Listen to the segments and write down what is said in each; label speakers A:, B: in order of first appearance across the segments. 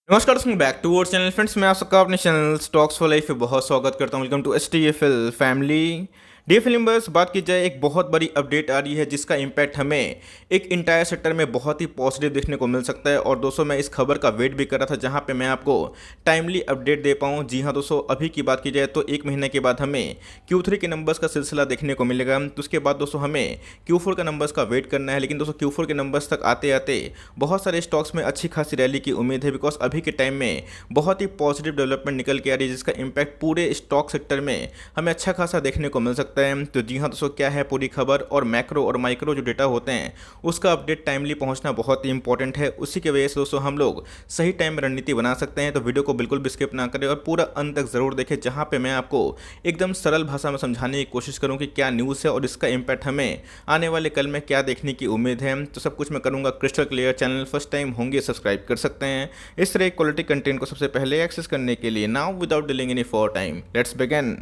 A: नमस्कार दोस्तों, back to our channel friends. मैं आप सबका अपने चैनल स्टॉक्स फॉर लाइफ पे बहुत स्वागत करता हूं। Welcome to STFL family. DFL members, बात की जाए एक बहुत बड़ी अपडेट आ रही है जिसका इम्पैक्ट हमें एक इंटायर सेक्टर में बहुत ही पॉजिटिव देखने को मिल सकता है। और दोस्तों, मैं इस खबर का वेट भी कर रहा था जहां पे मैं आपको टाइमली अपडेट दे पाऊँ। जी हाँ दोस्तों, अभी की बात की जाए तो एक महीने के बाद हमें Q3 के नंबर्स का सिलसिला देखने को मिलेगा। तो उसके बाद दोस्तों हमें Q4 का नंबर्स का वेट करना है। लेकिन दोस्तों Q4 के नंबर्स तक आते आते बहुत सारे स्टॉक्स में अच्छी खासी रैली की उम्मीद है, बिकॉज अभी के टाइम में बहुत ही पॉजिटिव डेवलपमेंट निकल के आ रही है जिसका इम्पैक्ट पूरे स्टॉक सेक्टर में हमें अच्छा खासा देखने को मिल सकता है। तो जी हाँ दोस्तों, क्या है पूरी खबर और मैक्रो और माइक्रो जो डेटा होते हैं उसका अपडेट टाइमली पहुंचना बहुत ही इंपॉर्टेंट है। उसी की वजह से दोस्तों हम लोग सही टाइम में रणनीति बना सकते हैं। तो वीडियो को बिल्कुल भी स्किप ना करें और पूरा अंत तक जरूर देखें, जहां पे मैं आपको एकदम सरल भाषा में समझाने की कोशिश करूं कि क्या न्यूज़ है और इसका इम्पैक्ट हमें आने वाले कल में क्या देखने की उम्मीद है। तो सब कुछ मैं करूंगा crystal clear. Channel first time होंगे सब्सक्राइब कर सकते हैं इस तरह क्वालिटी कंटेंट को सबसे पहले एक्सेस करने के लिए। Now without delaying any for time, let's begin.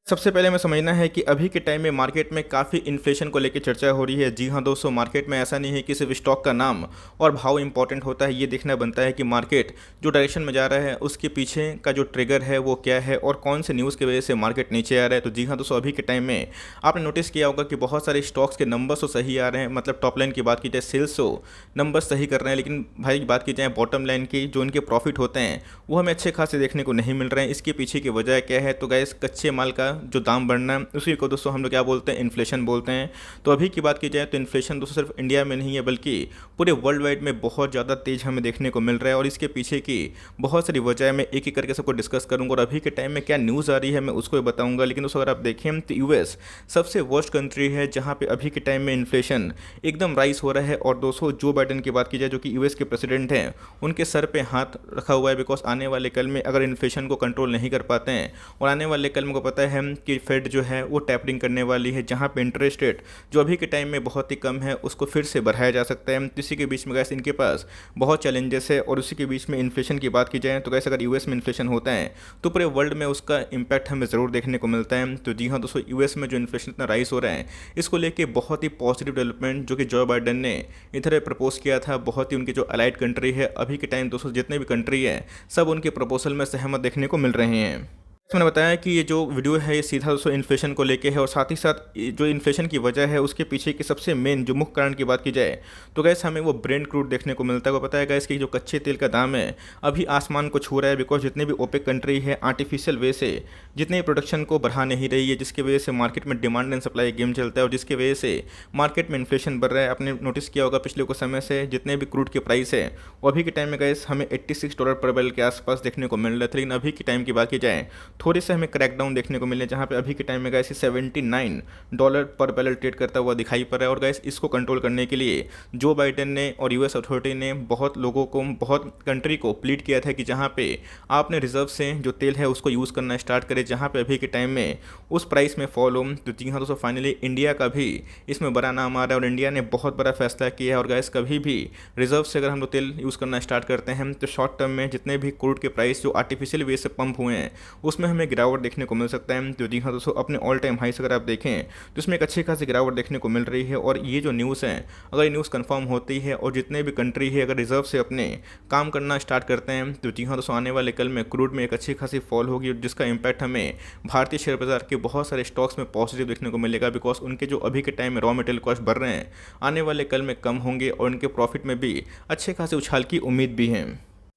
A: सबसे पहले हमें समझना है कि अभी के टाइम में मार्केट में काफ़ी इन्फ्लेशन को लेकर चर्चा हो रही है। जी हाँ दोस्तों, मार्केट में ऐसा नहीं है कि सिर्फ स्टॉक का नाम और भाव इंपॉर्टेंट होता है। ये देखना बनता है कि मार्केट जो डायरेक्शन में जा रहा है उसके पीछे का जो ट्रिगर है वो क्या है और कौन से न्यूज़ की वजह से मार्केट नीचे आ रहा है। तो जी हाँ दोस्तों, अभी के टाइम में आपने नोटिस किया होगा कि बहुत सारे स्टॉक्स के नंबर्स तो सही आ रहे हैं। मतलब टॉप लाइन की बात की जाए, सेल्स तो नंबर्स सही कर रहे हैं, लेकिन भाई बात की जाए बॉटम लाइन की, जो इनके प्रॉफिट होते हैं वो हमें अच्छे खासे देखने को नहीं मिल रहे हैं। इसके पीछे की वजह क्या है? तो गैस कच्चे माल का जो दाम बढ़ना, उसी को दोस्तों हम लोग क्या बोलते हैं, इन्फ्लेशन बोलते हैं। तो अभी की बात की जाए तो इन्फ्लेशन दोस्तों सिर्फ इंडिया में नहीं है बल्कि पूरे वर्ल्ड वाइड में बहुत ज़्यादा तेज हमें देखने को मिल रहा है। और इसके पीछे की बहुत सारी वजह मैं एक एक करके सबको डिस्कस करूंगा और अभी के टाइम में क्या न्यूज़ आ रही है मैं उसको भी बताऊंगा। लेकिन दोस्तों अगर आप देखें तो यूएस सबसे वर्स्ट कंट्री है जहां पे अभी के टाइम में इन्फ्लेशन एकदम राइज हो रहा है। और दोस्तों जो बाइडन की बात की जाए, जो कि यूएस के प्रेसिडेंट हैं, उनके सर पे हाथ रखा हुआ है। बिकॉज आने वाले कल में अगर इन्फ्लेशन को कंट्रोल नहीं कर पाते हैं और आने वाले कल में को पता है कि फेड जो है वो टैपरिंग करने वाली है, जहां पे इंटरेस्ट रेट जो अभी के टाइम में बहुत ही कम है उसको फिर से बढ़ाया जा सकता है। इसी के बीच में गैस इनके पास बहुत चैलेंजेस है। और उसी के बीच में इन्फ्लेशन की बात की जाए तो गैस अगर यूएस में इन्फ्लेशन होता है तो पूरे वर्ल्ड में उसका इंपैक्ट हमें ज़रूर देखने को मिलता है। तो जी हाँ दोस्तों, यूएस में जो इन्फ्लेशन इतना राइज हो रहा है इसको लेके बहुत ही पॉजिटिव डेवलपमेंट जो कि जो बाइडन ने इधर प्रपोज किया था, बहुत ही उनकी जो अलाइड कंट्री है अभी के टाइम दोस्तों जितने भी कंट्री है सब उनके प्रपोजल में सहमत देखने को मिल रहे हैं। मैंने बताया कि ये जो वीडियो है ये सीधा दोस्तों इन्फ्लेशन को लेके है और साथ ही साथ जो इन्फ्लेशन की वजह है उसके पीछे की सबसे मेन जो मुख्य कारण की बात की जाए तो गैस हमें वो ब्रेंट क्रूड देखने को मिलता है। वो पता है गैस कि जो कच्चे तेल का दाम है अभी आसमान को छू रहा है। बिकॉज जितने भी ओपेक कंट्री है आर्टिफिशियल वे से जितने प्रोडक्शन को बढ़ा नहीं रही है, जिसकी वजह से मार्केट में डिमांड एंड सप्लाई गेम चलता है और जिसकी वजह से मार्केट में इन्फ्लेशन बढ़ रहा है। आपने नोटिस किया होगा पिछले कुछ समय से जितने भी क्रूड के प्राइस है वो अभी के टाइम में गैस हमें $86 पर बैरल के आसपास देखने को मिल रहा था। लेकिन अभी के टाइम की बात की जाए थोड़े से हमें क्रैकडाउन देखने को मिले, जहां पे अभी के टाइम में गैस $79 पर बैरल ट्रेड करता हुआ दिखाई पड़ रहा है। और गैस इसको कंट्रोल करने के लिए जो बाइडेन ने और यूएस अथॉरिटी ने बहुत लोगों को, बहुत कंट्री को प्लीड किया था कि जहां पे आपने रिजर्व से जो तेल है उसको यूज़ करना स्टार्ट करें, जहां पे अभी के टाइम में उस प्राइस में फॉल हो। तो जी हाँ दोस्तों, फाइनली इंडिया का भी इसमें बड़ा नाम आ रहा है और इंडिया ने बहुत बड़ा फैसला किया है। और गैस कभी भी रिजर्व से अगर हम लोग तेल यूज़ करना स्टार्ट करते हैं तो शॉर्ट टर्म में जितने भी क्रूड के प्राइस जो आर्टिफिशियल वे से पंप हुए हैं उसमें हमें गिरावट देखने को मिल सकता है। तो जी हाँ दोस्तों, अपने ऑल टाइम हाई से अगर आप देखें तो इसमें एक अच्छी खासी गिरावट देखने को मिल रही है। और ये जो न्यूज़ है अगर ये न्यूज़ कंफर्म होती है और जितने भी कंट्री है अगर रिजर्व से अपने काम करना स्टार्ट करते हैं तो जी हाँ दोस्तों, आने वाले कल में क्रूड में एक अच्छी खासी फॉल होगी जिसका इंपैक्ट हमें भारतीय शेयर बाजार के बहुत सारे स्टॉक्स में पॉजिटिव देखने को मिलेगा। बिकॉज उनके जो अभी के टाइम में रॉ मटेरियल कॉस्ट बढ़ रहे हैं आने वाले कल में कम होंगे और उनके प्रॉफिट में भी अच्छे खासे उछाल की उम्मीद भी है।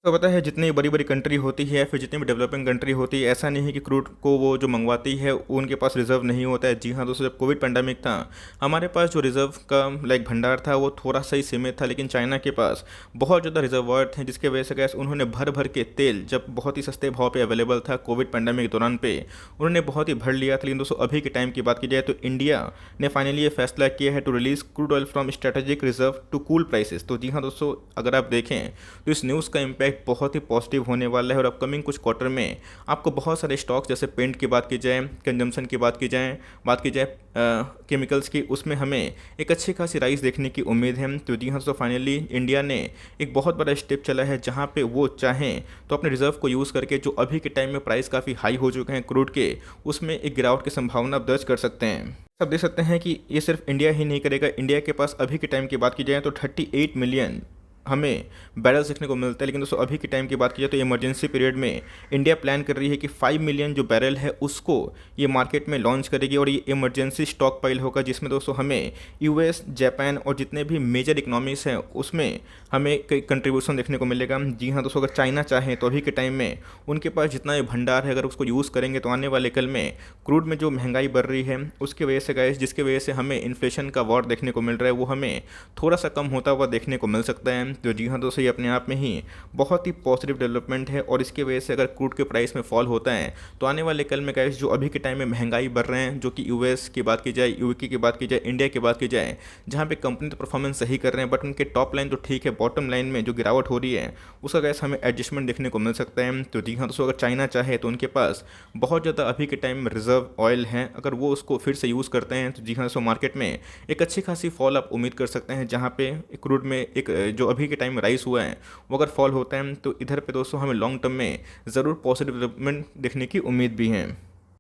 A: तो पता है जितनी बड़ी बड़ी कंट्री होती है फिर जितनी भी डेवलपिंग कंट्री होती है, ऐसा नहीं है कि क्रूड को वो जो मंगवाती है वो उनके पास रिजर्व नहीं होता है। जी हाँ दोस्तों, जब कोविड पेंडेमिक था हमारे पास जो रिजर्व का भंडार था वो थोड़ा सा ही सीमित था, लेकिन चाइना के पास बहुत ज़्यादा रिजर्वायर थे जिसके वजह से गैस उन्होंने भर भर के तेल जब बहुत ही सस्ते भाव पे अवेलेबल था कोविड पेंडेमिक के दौरान पे उन्होंने बहुत ही भर लिया था। लेकिन दोस्तों अभी के टाइम की बात की जाए तो इंडिया ने फाइनली ये फैसला किया है to release crude oil from strategic reserve to cool prices. तो जी हाँ दोस्तों, अगर आप देखें तो इस न्यूज़ का इम्पैक्ट बहुत ही पॉजिटिव होने वाला है। और अपकमिंग कुछ क्वार्टर में आपको बहुत सारे स्टॉक्स जैसे पेंट की बात की जाए, कंजम्पशन की बात की जाए केमिकल्स की, उसमें हमें एक अच्छी खासी राइज देखने की उम्मीद है। तो जी हाँ दोस्तों, फाइनली इंडिया ने एक बहुत बड़ा स्टेप चला है जहाँ पे वो चाहें तो अपने रिजर्व को यूज़ करके जो अभी के टाइम में प्राइस काफ़ी हाई हो चुके हैं क्रूड के, उसमें एक गिरावट की संभावना दर्ज कर सकते हैं। सब देख सकते हैं कि ये सिर्फ इंडिया ही नहीं करेगा। इंडिया के पास अभी के टाइम की बात की जाए तो 38 मिलियन हमें बैरल्स देखने को मिलता है। लेकिन दोस्तों अभी के टाइम की बात की जाए तो इमरजेंसी पीरियड में इंडिया प्लान कर रही है कि 5 मिलियन जो बैरल है उसको ये मार्केट में लॉन्च करेगी और ये इमरजेंसी स्टॉक पाइल होगा, जिसमें दोस्तों हमें यूएस, जापान और जितने भी मेजर इकोनॉमीज़ हैं उसमें हमें कई कंट्रीब्यूशन देखने को मिलेगा। जी हाँ दोस्तों, अगर चाइना चाहें तो अभी के टाइम में उनके पास जितना भी भंडार है अगर उसको यूज़ करेंगे तो आने वाले कल में क्रूड में जो महंगाई बढ़ रही है उसकी वजह से गाइस, जिसकी वजह से हमें इन्फ्लेशन का वॉर देखने को मिल रहा है, वो हमें थोड़ा सा कम होता हुआ देखने को मिल सकता है। तो जी हाँ दोस्तों, ये अपने आप में ही बहुत ही पॉजिटिव डेवलपमेंट है और इसकी वजह से अगर क्रूड के प्राइस में फॉल होता है तो आने वाले कल में गाइस जो अभी के टाइम में महंगाई बढ़ रहे हैं, जो कि यूएस की बात की जाए, यूके की बात की जाए, इंडिया की बात की जाए, जहाँ पे कंपनी तो परफॉर्मेंस सही कर रहे हैं बट उनके टॉप लाइन तो ठीक है, बॉटम लाइन में जो गिरावट हो रही है उसका गाइस हमें एडजस्टमेंट देखने को मिल सकता है। तो जी हाँ दोस्तों, अगर चाइना चाहे तो उनके पास बहुत ज़्यादा अभी के टाइम में रिजर्व ऑयल है, अगर वो उसको फिर से यूज़ करते हैं तो जी हाँ दोस्तों मार्केट में एक अच्छी खासी फॉल आप उम्मीद कर सकते हैं। जहाँ पे क्रूड में एक जो अभी के टाइम में राइस हुआ है वो अगर फॉल होता है तो इधर पे दोस्तों हमें लॉन्ग टर्म में ज़रूर पॉजिटिव डेवलपमेंट देखने की उम्मीद भी है।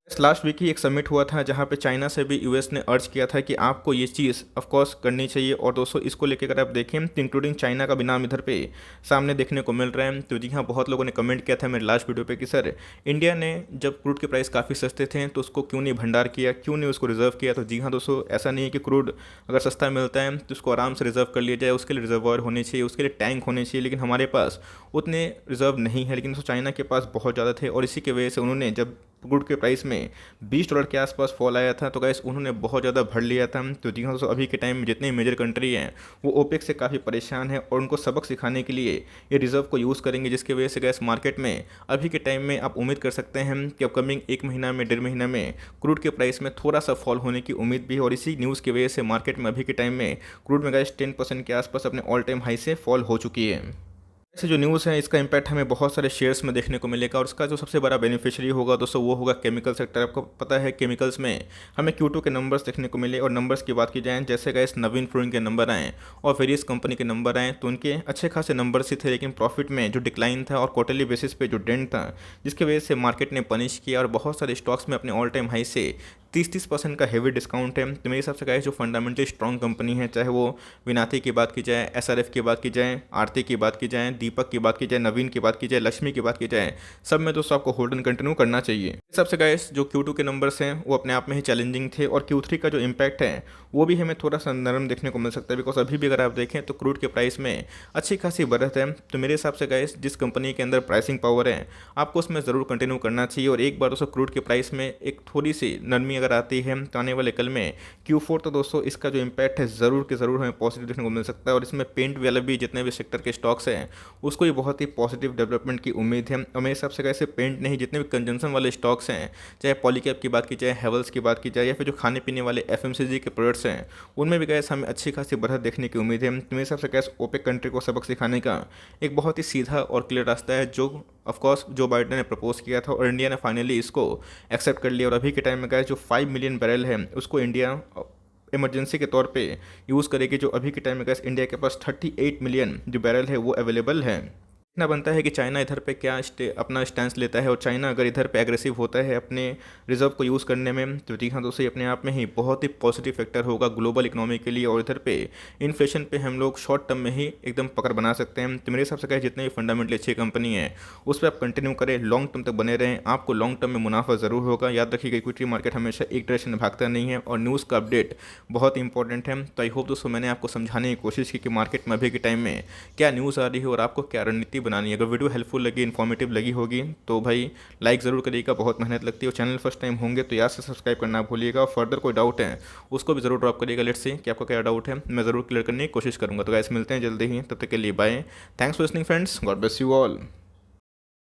A: लास्ट वीक ही एक समिट हुआ था जहां पे चाइना से भी यूएस ने अर्ज किया था कि आपको ये चीज़ ऑफ कोर्स करनी चाहिए। और दोस्तों इसको लेकर अगर आप देखें तो इंक्लूडिंग चाइना का भी नाम इधर पे सामने देखने को मिल रहा है। तो जी हाँ, बहुत लोगों ने कमेंट किया था मेरे लास्ट वीडियो पे कि सर इंडिया ने जब क्रूड के प्राइस काफ़ी सस्ते थे तो उसको क्यों नहीं भंडार किया, क्यों नहीं उसको रिजर्व किया। तो जी हाँ दोस्तों, ऐसा नहीं है कि क्रूड अगर सस्ता मिलता है तो उसको आराम से रिजर्व कर लिया जाए, उसके लिए रिजर्वायर होने चाहिए, उसके लिए टैंक होने चाहिए, लेकिन हमारे पास उतने रिजर्व नहीं है। लेकिन दोस्तों चाइना के पास बहुत ज़्यादा थे और इसी की वजह से उन्होंने जब क्रूड के प्राइस में $20 के आसपास फॉल आया था तो गाइस उन्होंने बहुत ज़्यादा भर लिया था। तो जी हाँ दोस्तों, अभी के टाइम में जितने मेजर कंट्री हैं वो ओपेक से काफ़ी परेशान है और उनको सबक सिखाने के लिए ये रिजर्व को यूज़ करेंगे, जिसकी वजह से गैस मार्केट में अभी के टाइम में आप उम्मीद कर सकते हैं कि अपकमिंग 1 महीना में, 1.5 महीना में क्रूड के प्राइस में थोड़ा सा फॉल होने की उम्मीद भी है। और इसी न्यूज़ की वजह से मार्केट में अभी के टाइम में क्रूड में गैस 10% के आसपास अपने ऑल टाइम हाई से फॉल हो चुकी है। ऐसे जो न्यूज़ है इसका इम्पैक्ट हमें बहुत सारे शेयर्स में देखने को मिलेगा और इसका जो सबसे बड़ा बेनिफिशियरी होगा दोस्तों वो होगा केमिकल सेक्टर। आपको पता है केमिकल्स में हमें Q2 के नंबर्स देखने को मिले और नंबर्स की बात की जाए जैसे गाइस नवीन फ्लोरिन के नंबर आए और वेरियस कंपनी के नंबर आए तो उनके अच्छे खासे नंबर्स ही थे, लेकिन प्रॉफिट में जो डिक्लाइन था और क्वार्टरली बेसिस पे जो डेंट था जिसकी वजह से मार्केट ने पनिश किया और बहुत सारे स्टॉक्स में अपने ऑल टाइम हाई से 30% का हेवी डिस्काउंट है। तो मेरे हिसाब से गाइस जो फंडामेंटली स्ट्रॉन्ग कंपनी है, चाहे वो विनाती की बात की जाए, SRF की बात की जाए, आरती की बात की जाए, दीपक की बात की जाए, नवीन की बात की जाए, लक्ष्मी की बात की जाए, सब में दोस्तों आपको होल्ड एंड कंटिन्यू करना चाहिए। इस हिसाब से गाइस जो Q2 के नंबर्स हैं वो अपने आप में ही चैलेंजिंग थे और Q3 का जो इम्पैक्ट है वो भी हमें थोड़ा सा नरम देखने को मिल सकता है। बिकॉज अभी भी अगर आप देखें तो क्रूड के प्राइस में अच्छी खासी बढ़त है। तो मेरे हिसाब से गाइस जिस कंपनी के अंदर प्राइसिंग पावर है आपको उसमें ज़रूर कंटिन्यू करना चाहिए। और एक बार दोस्तों क्रूड के प्राइस में एक थोड़ी सी नरमी अगर आती है तो आने वाले कल में Q4 तो दोस्तों इसका जो इम्पैक्ट है ज़रूर के ज़रूर हमें पॉजिटिव देखने को मिल सकता है। और इसमें पेंट वाले भी जितने भी सेक्टर के स्टॉक्स हैं उसको भी बहुत ही पॉजिटिव डेवलपमेंट की उम्मीद है। और मेरे हिसाब से कैसे पेंट नहीं, जितने भी कंजम्पशन वाले स्टॉक्स हैं, चाहे पॉलीकैब की बात की जाए, हेवल्स की बात की जाए या फिर जो खाने पीने वाले FMCG के प्रोडक्ट्स हैं उनमें भी गैस हमें अच्छी खासी बढ़त देखने की उम्मीद है। तो मेरे हिसाब से गैस ओपेक कंट्री को सबक सिखाने का एक बहुत ही सीधा और क्लियर रास्ता है जो ऑफकोर्स जो बाइडेन ने प्रपोज किया था और इंडिया ने फाइनली इसको एक्सेप्ट कर लिया। और अभी के टाइम में गैस जो 5 मिलियन बैरल है उसको इंडिया इमरजेंसी के तौर पे यूज़ करेगी। जो अभी के टाइम में गैस इंडिया के पास 38 मिलियन जो बैरल है वो अवेलेबल है। इतना बनता है कि चाइना इधर पे क्या अपना स्टैंस लेता है और चाइना अगर इधर पे एग्रेसिव होता है अपने रिजर्व को यूज़ करने में तो जी हाँ दोस्तों ये अपने आप में ही बहुत ही पॉजिटिव फैक्टर होगा ग्लोबल इकोनॉमी के लिए। और इधर पे इन्फ्लेशन पे हम लोग शॉर्ट टर्म में ही एकदम पकड़ बना सकते हैं। तो मेरे हिसाब से कहे जितने भी फंडामेंटली अच्छी कंपनी है उस पर आप कंटिन्यू करें, लॉन्ग टर्म तक बने रहें, आपको लॉन्ग टर्म में मुनाफा ज़रूर होगा। याद रखिएगा इक्विटी मार्केट हमेशा एक डायरेक्शन में भागता नहीं है और न्यूज़ का अपडेट बहुत इंपॉर्टेंट है। तो आई होप दोस्तों मैंने आपको समझाने की कोशिश की कि मार्केट में अभी के टाइम में क्या न्यूज़ आ रही है और आपको क्या रणनीति बनानी है। अगर वीडियो हेल्पफुल लगी, इन्फॉर्मेटिव लगी होगी तो भाई लाइक ज़रूर करिएगा, बहुत मेहनत लगती है। और चैनल फर्स्ट टाइम होंगे तो याद से सब्सक्राइब करना भूलिएगा। और फर्दर कोई डाउट है उसको भी ज़रूर ड्रॉप करिएगा। लेट्स सी कि आपका क्या डाउट है, मैं ज़रूर क्लियर करने की कोशिश करूँगा। तो गाइस मिलते हैं जल्दी ही, तब तक के लिए bye. Thanks for listening friends, God bless you all.